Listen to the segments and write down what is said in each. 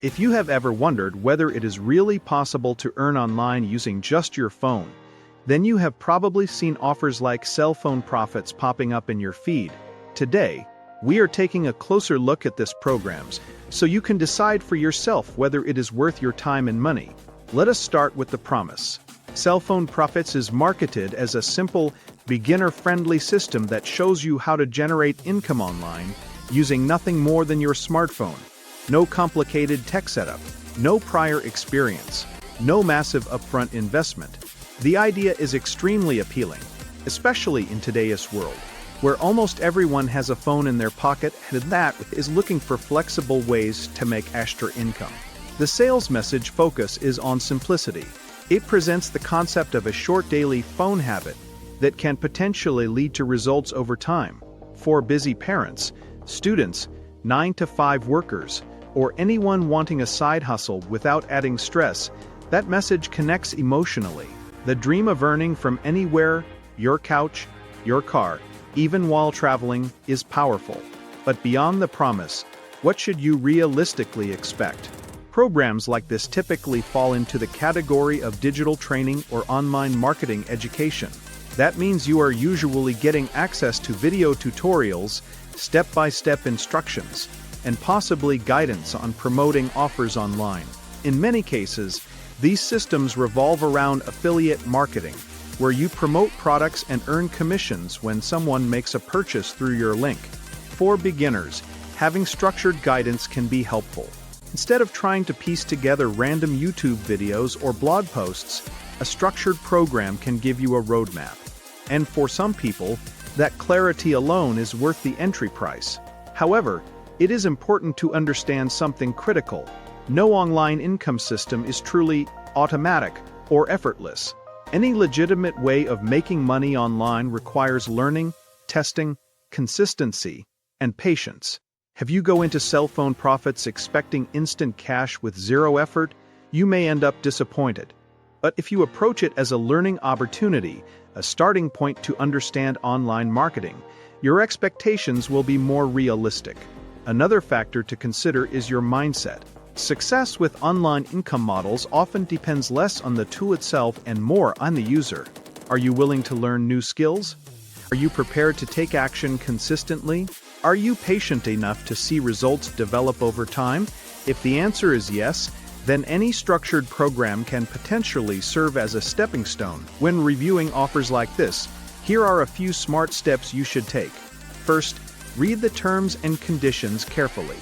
If you have ever wondered whether it is really possible to earn online using just your phone, then you have probably seen offers like cell phone profits popping up in your feed. Today, we are taking a closer look at these programs so you can decide for yourself whether it is worth your time and money. Let us start with the promise. Cell phone profits is marketed as a simple, beginner-friendly system that shows you how to generate income online using nothing more than your smartphone. No complicated tech setup, no prior experience, no massive upfront investment. The idea is extremely appealing, especially in today's world, where almost everyone has a phone in their pocket and that is looking for flexible ways to make extra income. The sales message focus is on simplicity. It presents the concept of a short daily phone habit that can potentially lead to results over time. For busy parents, students, 9-to-5 workers, or anyone wanting a side hustle without adding stress, that message connects emotionally. The dream of earning from anywhere, your couch, your car, even while traveling, is powerful. But beyond the promise, what should you realistically expect? Programs like this typically fall into the category of digital training or online marketing education. That means you are usually getting access to video tutorials, step-by-step instructions, and possibly guidance on promoting offers online. In many cases, these systems revolve around affiliate marketing, where you promote products and earn commissions when someone makes a purchase through your link. For beginners, having structured guidance can be helpful. Instead of trying to piece together random YouTube videos or blog posts, a structured program can give you a roadmap. And for some people, that clarity alone is worth the entry price. However, it is important to understand something critical. No online income system is truly automatic or effortless. Any legitimate way of making money online requires learning, testing, consistency, and patience. If you go into cell phone profits expecting instant cash with zero effort, you may end up disappointed. But if you approach it as a learning opportunity, a starting point to understand online marketing, your expectations will be more realistic. Another factor to consider is your mindset. Success with online income models often depends less on the tool itself and more on the user. Are you willing to learn new skills? Are you prepared to take action consistently? Are you patient enough to see results develop over time? If the answer is yes, then any structured program can potentially serve as a stepping stone. When reviewing offers like this, here are a few smart steps you should take. First, read the terms and conditions carefully.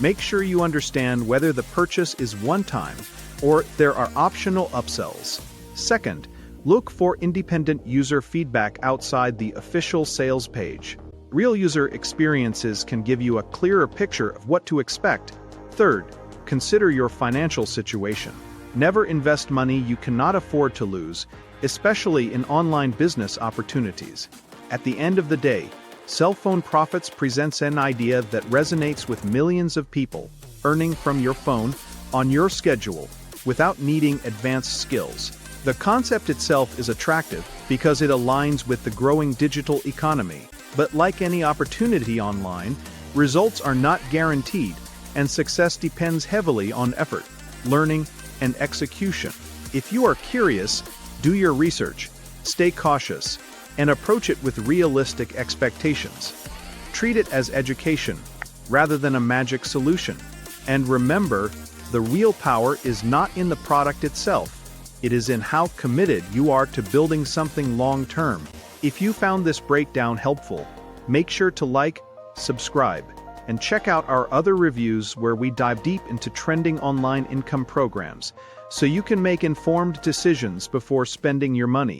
Make sure you understand whether the purchase is one-time or there are optional upsells. Second, look for independent user feedback outside the official sales page. Real user experiences can give you a clearer picture of what to expect. Third, consider your financial situation. Never invest money you cannot afford to lose, especially in online business opportunities. At the end of the day, cell phone profits presents an idea that resonates with millions of people, earning from your phone, on your schedule, without needing advanced skills. The concept itself is attractive because it aligns with the growing digital economy. But like any opportunity online, results are not guaranteed, and success depends heavily on effort, learning, and execution. If you are curious, do your research, stay cautious, and approach it with realistic expectations. Treat it as education, rather than a magic solution. And remember, the real power is not in the product itself. It is in how committed you are to building something long-term. If you found this breakdown helpful, make sure to like, subscribe, and check out our other reviews where we dive deep into trending online income programs, so you can make informed decisions before spending your money.